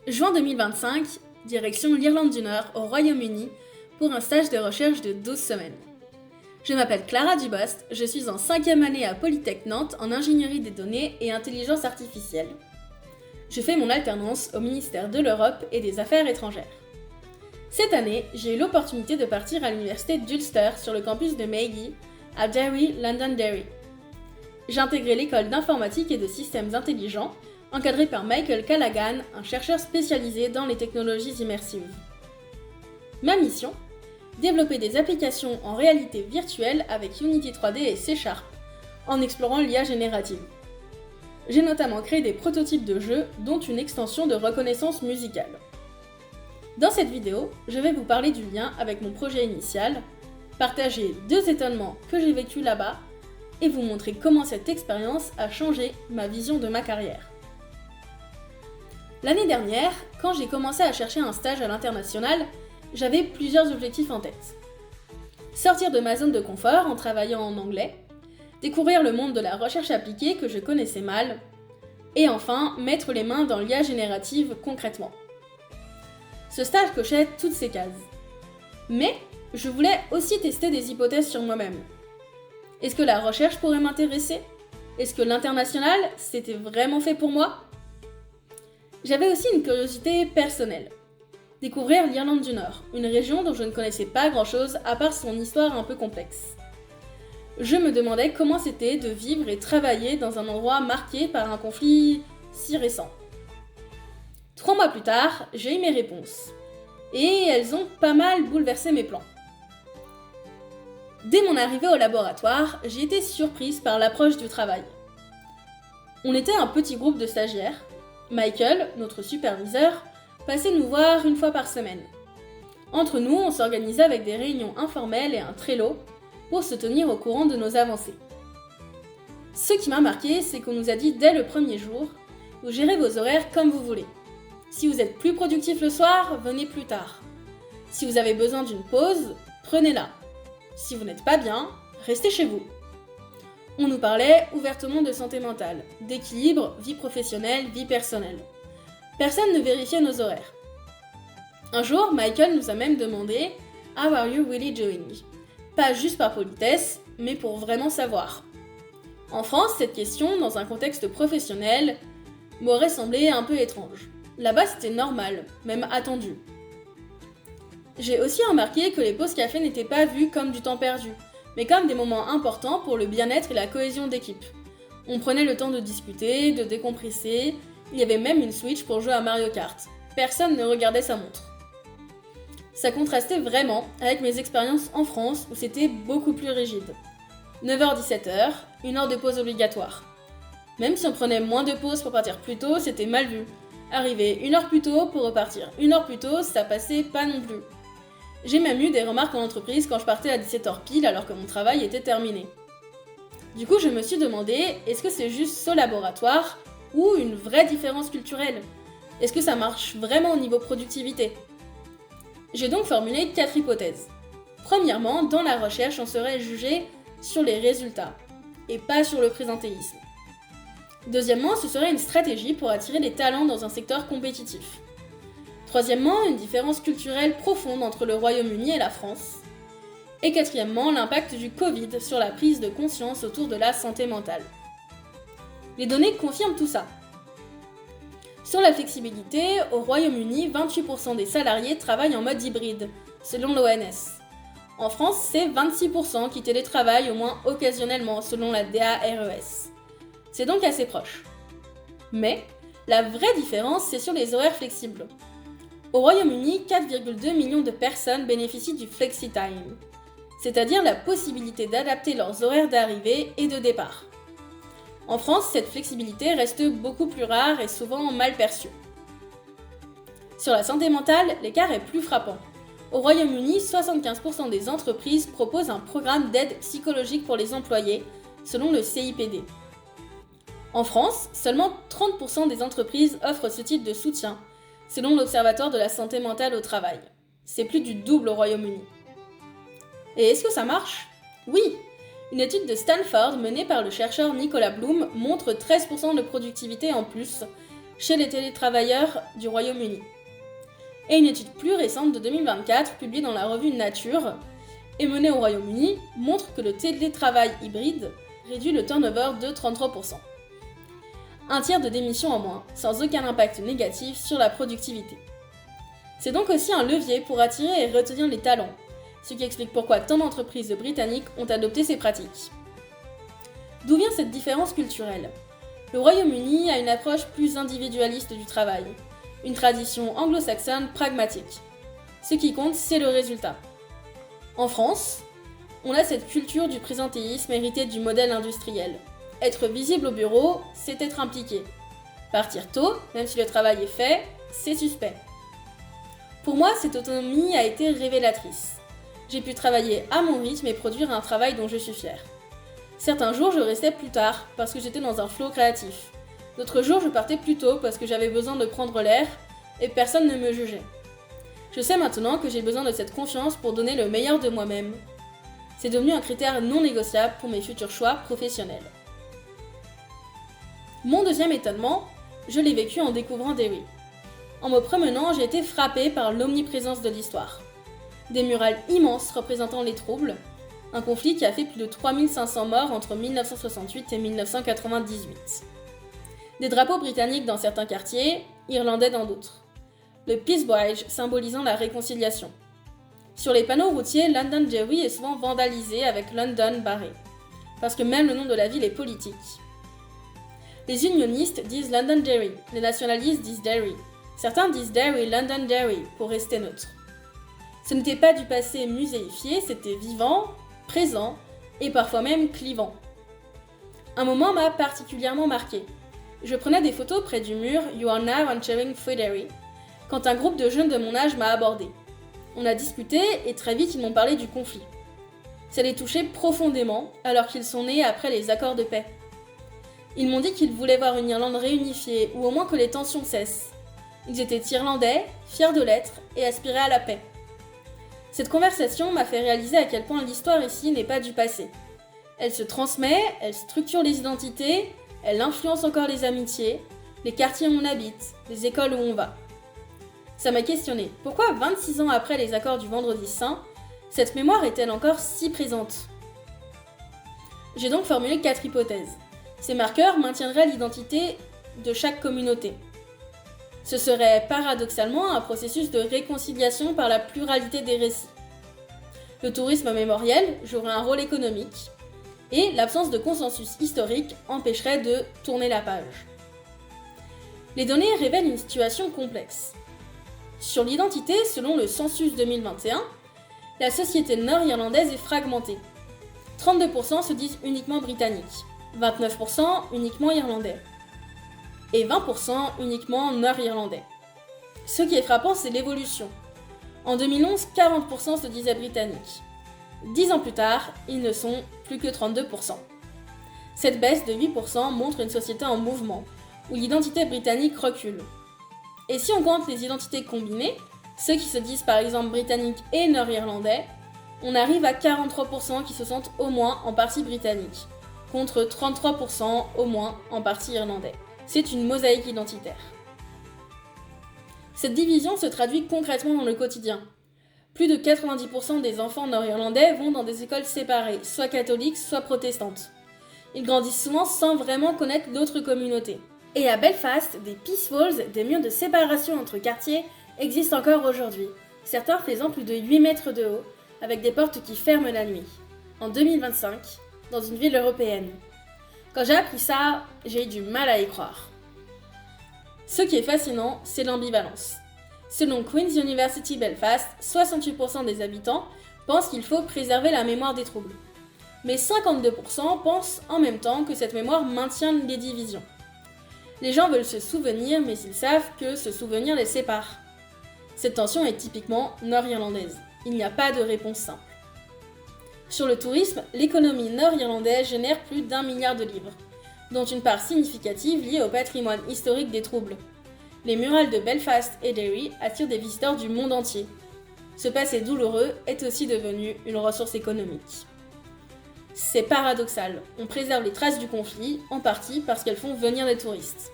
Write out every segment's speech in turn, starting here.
Juin 2025, direction l'Irlande du Nord au Royaume-Uni pour un stage de recherche de 12 semaines. Je m'appelle Clara Dubost, je suis en 5e année à Polytech Nantes en ingénierie des données et intelligence artificielle. Je fais mon alternance au ministère de l'Europe et des Affaires étrangères. Cette année, j'ai eu l'opportunité de partir à l'université d'Ulster sur le campus de Magee, à Derry, Londonderry. J'ai intégré l'école d'informatique et de systèmes intelligents, encadrée par Michael Callaghan, un chercheur spécialisé dans les technologies immersives. Ma mission ? Développer des applications en réalité virtuelle avec Unity 3D et C#, en explorant l'IA générative. J'ai notamment créé des prototypes de jeux, dont une extension de reconnaissance musicale. Dans cette vidéo, je vais vous parler du lien avec mon projet initial, partager 2 étonnements que j'ai vécus là-bas, et vous montrer comment cette expérience a changé ma vision de ma carrière. L'année dernière, quand j'ai commencé à chercher un stage à l'international, j'avais plusieurs objectifs en tête. Sortir de ma zone de confort en travaillant en anglais, découvrir le monde de la recherche appliquée que je connaissais mal, et enfin mettre les mains dans l'IA générative concrètement. Ce stage cochait toutes ces cases. Mais je voulais aussi tester des hypothèses sur moi-même. Est-ce que la recherche pourrait m'intéresser ? Est-ce que l'international, c'était vraiment fait pour moi ? J'avais aussi une curiosité personnelle. Découvrir l'Irlande du Nord, une région dont je ne connaissais pas grand-chose à part son histoire un peu complexe. Je me demandais comment c'était de vivre et travailler dans un endroit marqué par un conflit si récent. 3 mois plus tard, j'ai eu mes réponses. Et elles ont pas mal bouleversé mes plans. Dès mon arrivée au laboratoire, j'ai été surprise par l'approche du travail. On était un petit groupe de stagiaires. Michael, notre superviseur, passait nous voir 1 fois par semaine. Entre nous, on s'organisait avec des réunions informelles et un Trello pour se tenir au courant de nos avancées. Ce qui m'a marqué, c'est qu'on nous a dit dès le premier jour, vous gérez vos horaires comme vous voulez. Si vous êtes plus productif le soir, venez plus tard. Si vous avez besoin d'une pause, prenez-la. Si vous n'êtes pas bien, restez chez vous. On nous parlait ouvertement de santé mentale, d'équilibre, vie professionnelle, vie personnelle. Personne ne vérifiait nos horaires. Un jour, Michael nous a même demandé « How are you really doing ?» Pas juste par politesse, mais pour vraiment savoir. En France, cette question, dans un contexte professionnel, m'aurait semblé un peu étrange. Là-bas, c'était normal, même attendu. J'ai aussi remarqué que les pauses café n'étaient pas vues comme du temps perdu, mais comme des moments importants pour le bien-être et la cohésion d'équipe. On prenait le temps de discuter, de décompresser, il y avait même une Switch pour jouer à Mario Kart. Personne ne regardait sa montre. Ça contrastait vraiment avec mes expériences en France où c'était beaucoup plus rigide. 9h-17h, 1 heure de pause obligatoire. Même si on prenait moins de pauses pour partir plus tôt, c'était mal vu. Arriver 1 heure plus tôt pour repartir 1 heure plus tôt, ça passait pas non plus. J'ai même eu des remarques en entreprise quand je partais à 17h pile alors que mon travail était terminé. Du coup, je me suis demandé, est-ce que c'est juste ce laboratoire ou une vraie différence culturelle ? Est-ce que ça marche vraiment au niveau productivité ? J'ai donc formulé 4 hypothèses. Premièrement, dans la recherche, on serait jugé sur les résultats et pas sur le présentéisme. Deuxièmement, ce serait une stratégie pour attirer des talents dans un secteur compétitif. Troisièmement, une différence culturelle profonde entre le Royaume-Uni et la France. Et quatrièmement, l'impact du Covid sur la prise de conscience autour de la santé mentale. Les données confirment tout ça. Sur la flexibilité, au Royaume-Uni, 28% des salariés travaillent en mode hybride, selon l'ONS. En France, c'est 26% qui télétravaillent au moins occasionnellement, selon la DARES. C'est donc assez proche. Mais, la vraie différence, c'est sur les horaires flexibles. Au Royaume-Uni, 4,2 millions de personnes bénéficient du flexi-time, c'est-à-dire la possibilité d'adapter leurs horaires d'arrivée et de départ. En France, cette flexibilité reste beaucoup plus rare et souvent mal perçue. Sur la santé mentale, l'écart est plus frappant. Au Royaume-Uni, 75% des entreprises proposent un programme d'aide psychologique pour les employés, selon le CIPD. En France, seulement 30% des entreprises offrent ce type de soutien, selon l'Observatoire de la santé mentale au travail. C'est plus du double au Royaume-Uni. Et est-ce que ça marche ? Oui ! Une étude de Stanford menée par le chercheur Nicolas Bloom montre 13% de productivité en plus chez les télétravailleurs du Royaume-Uni. Et une étude plus récente de 2024, publiée dans la revue Nature, et menée au Royaume-Uni, montre que le télétravail hybride réduit le turnover de 33%. Un tiers de démissions en moins, sans aucun impact négatif sur la productivité. C'est donc aussi un levier pour attirer et retenir les talents, ce qui explique pourquoi tant d'entreprises britanniques ont adopté ces pratiques. D'où vient cette différence culturelle ? Le Royaume-Uni a une approche plus individualiste du travail, une tradition anglo-saxonne pragmatique. Ce qui compte, c'est le résultat. En France, on a cette culture du présentéisme héritée du modèle industriel. Être visible au bureau, c'est être impliqué. Partir tôt, même si le travail est fait, c'est suspect. Pour moi, cette autonomie a été révélatrice. J'ai pu travailler à mon rythme et produire un travail dont je suis fière. Certains jours, je restais plus tard parce que j'étais dans un flow créatif. D'autres jours, je partais plus tôt parce que j'avais besoin de prendre l'air et personne ne me jugeait. Je sais maintenant que j'ai besoin de cette confiance pour donner le meilleur de moi-même. C'est devenu un critère non négociable pour mes futurs choix professionnels. Mon deuxième étonnement, je l'ai vécu en découvrant Derry. En me promenant, j'ai été frappée par l'omniprésence de l'histoire. Des murales immenses représentant les troubles, un conflit qui a fait plus de 3500 morts entre 1968 et 1998. Des drapeaux britanniques dans certains quartiers, irlandais dans d'autres. Le Peace Badge symbolisant la réconciliation. Sur les panneaux routiers, Londonderry est souvent vandalisé avec London barré, parce que même le nom de la ville est politique. Les unionistes disent Londonderry, les nationalistes disent Derry. Certains disent Derry, Londonderry, pour rester neutre. Ce n'était pas du passé muséifié, c'était vivant, présent et parfois même clivant. Un moment m'a particulièrement marqué. Je prenais des photos près du mur You are now entering Derry quand un groupe de jeunes de mon âge m'a abordé. On a discuté et très vite ils m'ont parlé du conflit. Ça les touchait profondément alors qu'ils sont nés après les accords de paix. Ils m'ont dit qu'ils voulaient voir une Irlande réunifiée ou au moins que les tensions cessent. Ils étaient irlandais, fiers de l'être et aspiraient à la paix. Cette conversation m'a fait réaliser à quel point l'histoire ici n'est pas du passé. Elle se transmet, elle structure les identités, elle influence encore les amitiés, les quartiers où on habite, les écoles où on va. Ça m'a questionné. Pourquoi 26 ans après les accords du Vendredi Saint, cette mémoire est-elle encore si présente ? J'ai donc formulé 4 hypothèses. Ces marqueurs maintiendraient l'identité de chaque communauté. Ce serait paradoxalement un processus de réconciliation par la pluralité des récits. Le tourisme mémoriel jouerait un rôle économique et l'absence de consensus historique empêcherait de tourner la page. Les données révèlent une situation complexe. Sur l'identité, selon le Census 2021, la société nord-irlandaise est fragmentée. 32% se disent uniquement britanniques, 29% uniquement irlandais et 20% uniquement nord-irlandais. Ce qui est frappant, c'est l'évolution. En 2011, 40% se disaient britanniques. 10 ans plus tard, ils ne sont plus que 32%. Cette baisse de 8% montre une société en mouvement, où l'identité britannique recule. Et si on compte les identités combinées, ceux qui se disent par exemple britanniques et nord-irlandais, on arrive à 43% qui se sentent au moins en partie britanniques, contre 33% au moins en partie irlandais. C'est une mosaïque identitaire. Cette division se traduit concrètement dans le quotidien. Plus de 90% des enfants nord-irlandais vont dans des écoles séparées, soit catholiques, soit protestantes. Ils grandissent souvent sans vraiment connaître d'autres communautés. Et à Belfast, des peace walls, des murs de séparation entre quartiers, existent encore aujourd'hui, certains faisant plus de 8 mètres de haut, avec des portes qui ferment la nuit. En 2025, dans une ville européenne. Quand j'ai appris ça, j'ai eu du mal à y croire. Ce qui est fascinant, c'est l'ambivalence. Selon Queen's University Belfast, 68% des habitants pensent qu'il faut préserver la mémoire des troubles. Mais 52% pensent en même temps que cette mémoire maintient les divisions. Les gens veulent se souvenir, mais ils savent que ce souvenir les sépare. Cette tension est typiquement nord-irlandaise. Il n'y a pas de réponse simple. Sur le tourisme, l'économie nord-irlandaise génère plus d'1 milliard de livres, dont une part significative liée au patrimoine historique des troubles. Les murales de Belfast et Derry attirent des visiteurs du monde entier. Ce passé douloureux est aussi devenu une ressource économique. C'est paradoxal, on préserve les traces du conflit, en partie parce qu'elles font venir des touristes.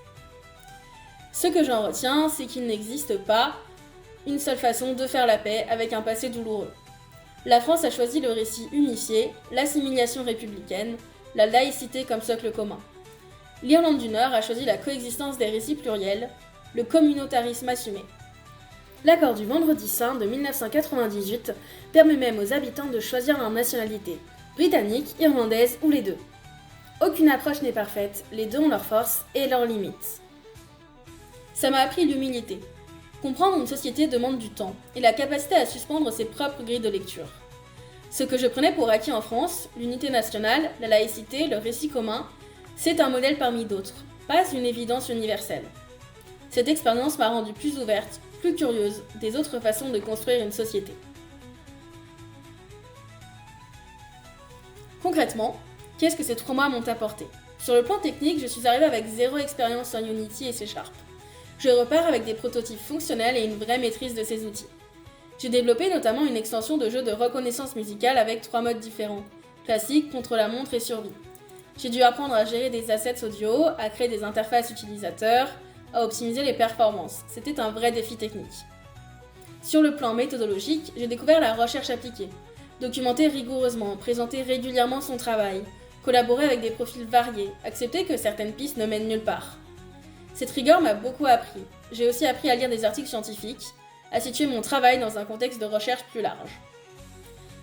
Ce que j'en retiens, c'est qu'il n'existe pas une seule façon de faire la paix avec un passé douloureux. La France a choisi le récit unifié, l'assimilation républicaine, la laïcité comme socle commun. L'Irlande du Nord a choisi la coexistence des récits pluriels, le communautarisme assumé. L'accord du Vendredi Saint de 1998 permet même aux habitants de choisir leur nationalité, britannique, irlandaise ou les deux. Aucune approche n'est parfaite, les deux ont leurs forces et leurs limites. Ça m'a appris l'humilité. Comprendre une société demande du temps et la capacité à suspendre ses propres grilles de lecture. Ce que je prenais pour acquis en France, l'unité nationale, la laïcité, le récit commun, c'est un modèle parmi d'autres, pas une évidence universelle. Cette expérience m'a rendue plus ouverte, plus curieuse des autres façons de construire une société. Concrètement, qu'est-ce que ces 3 mois m'ont apporté ? Sur le plan technique, je suis arrivée avec 0 expérience en Unity et C#. Je repars avec des prototypes fonctionnels et une vraie maîtrise de ces outils. J'ai développé notamment une extension de jeu de reconnaissance musicale avec 3 modes différents, classique, contre-la-montre et survie. J'ai dû apprendre à gérer des assets audio, à créer des interfaces utilisateurs, à optimiser les performances. C'était un vrai défi technique. Sur le plan méthodologique, j'ai découvert la recherche appliquée. Documenter rigoureusement, présenter régulièrement son travail, collaborer avec des profils variés, accepter que certaines pistes ne mènent nulle part. Cette rigueur m'a beaucoup appris. J'ai aussi appris à lire des articles scientifiques, à situer mon travail dans un contexte de recherche plus large.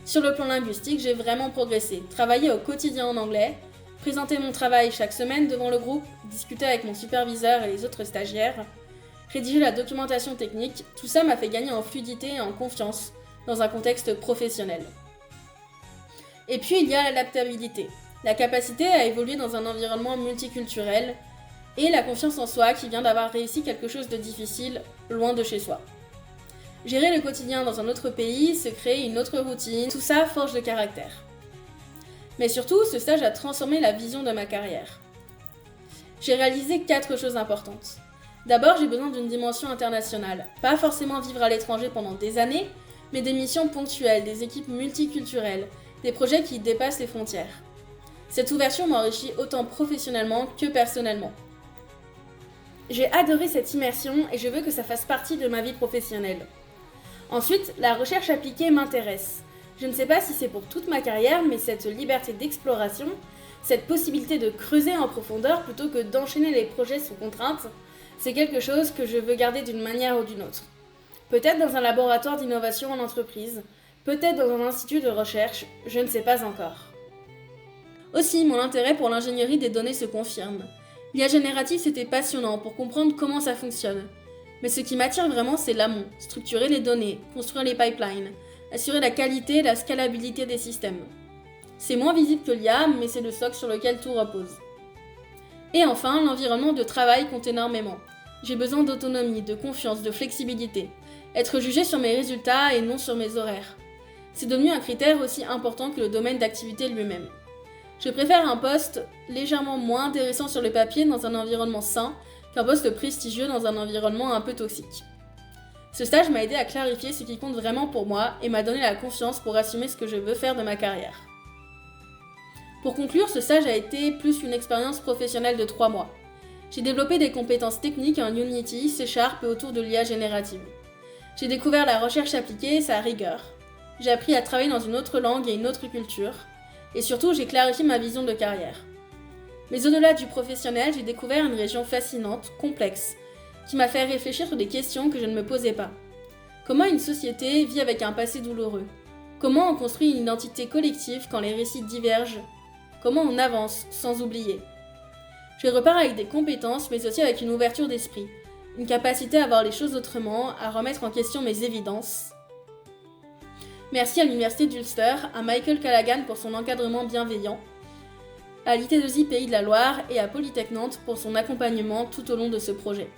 Sur le plan linguistique, j'ai vraiment progressé, travaillé au quotidien en anglais, présenter mon travail chaque semaine devant le groupe, discuter avec mon superviseur et les autres stagiaires, rédiger la documentation technique, tout ça m'a fait gagner en fluidité et en confiance dans un contexte professionnel. Et puis il y a l'adaptabilité, la capacité à évoluer dans un environnement multiculturel, et la confiance en soi qui vient d'avoir réussi quelque chose de difficile, loin de chez soi. Gérer le quotidien dans un autre pays, se créer une autre routine, tout ça forge le caractère. Mais surtout, ce stage a transformé la vision de ma carrière. J'ai réalisé 4 choses importantes. D'abord, j'ai besoin d'une dimension internationale. Pas forcément vivre à l'étranger pendant des années, mais des missions ponctuelles, des équipes multiculturelles, des projets qui dépassent les frontières. Cette ouverture m'enrichit autant professionnellement que personnellement. J'ai adoré cette immersion et je veux que ça fasse partie de ma vie professionnelle. Ensuite, la recherche appliquée m'intéresse. Je ne sais pas si c'est pour toute ma carrière, mais cette liberté d'exploration, cette possibilité de creuser en profondeur plutôt que d'enchaîner les projets sous contrainte, c'est quelque chose que je veux garder d'une manière ou d'une autre. Peut-être dans un laboratoire d'innovation en entreprise, peut-être dans un institut de recherche, je ne sais pas encore. Aussi, mon intérêt pour l'ingénierie des données se confirme. L'IA générative, c'était passionnant pour comprendre comment ça fonctionne. Mais ce qui m'attire vraiment, c'est l'amont, structurer les données, construire les pipelines, assurer la qualité et la scalabilité des systèmes. C'est moins visible que l'IA, mais c'est le socle sur lequel tout repose. Et enfin, l'environnement de travail compte énormément. J'ai besoin d'autonomie, de confiance, de flexibilité. Être jugé sur mes résultats et non sur mes horaires. C'est devenu un critère aussi important que le domaine d'activité lui-même. Je préfère un poste légèrement moins intéressant sur le papier dans un environnement sain qu'un poste prestigieux dans un environnement un peu toxique. Ce stage m'a aidé à clarifier ce qui compte vraiment pour moi et m'a donné la confiance pour assumer ce que je veux faire de ma carrière. Pour conclure, ce stage a été plus qu'une expérience professionnelle de 3 mois. J'ai développé des compétences techniques en Unity, C# et autour de l'IA générative. J'ai découvert la recherche appliquée et sa rigueur. J'ai appris à travailler dans une autre langue et une autre culture. Et surtout, j'ai clarifié ma vision de carrière. Mais au-delà du professionnel, j'ai découvert une région fascinante, complexe, qui m'a fait réfléchir sur des questions que je ne me posais pas. Comment une société vit avec un passé douloureux ? Comment on construit une identité collective quand les récits divergent ? Comment on avance sans oublier ? Je repars avec des compétences, mais aussi avec une ouverture d'esprit, une capacité à voir les choses autrement, à remettre en question mes évidences. Merci à l'Université d'Ulster, à Michael Callaghan pour son encadrement bienveillant, à l'IT2I Pays de la Loire et à Polytech Nantes pour son accompagnement tout au long de ce projet.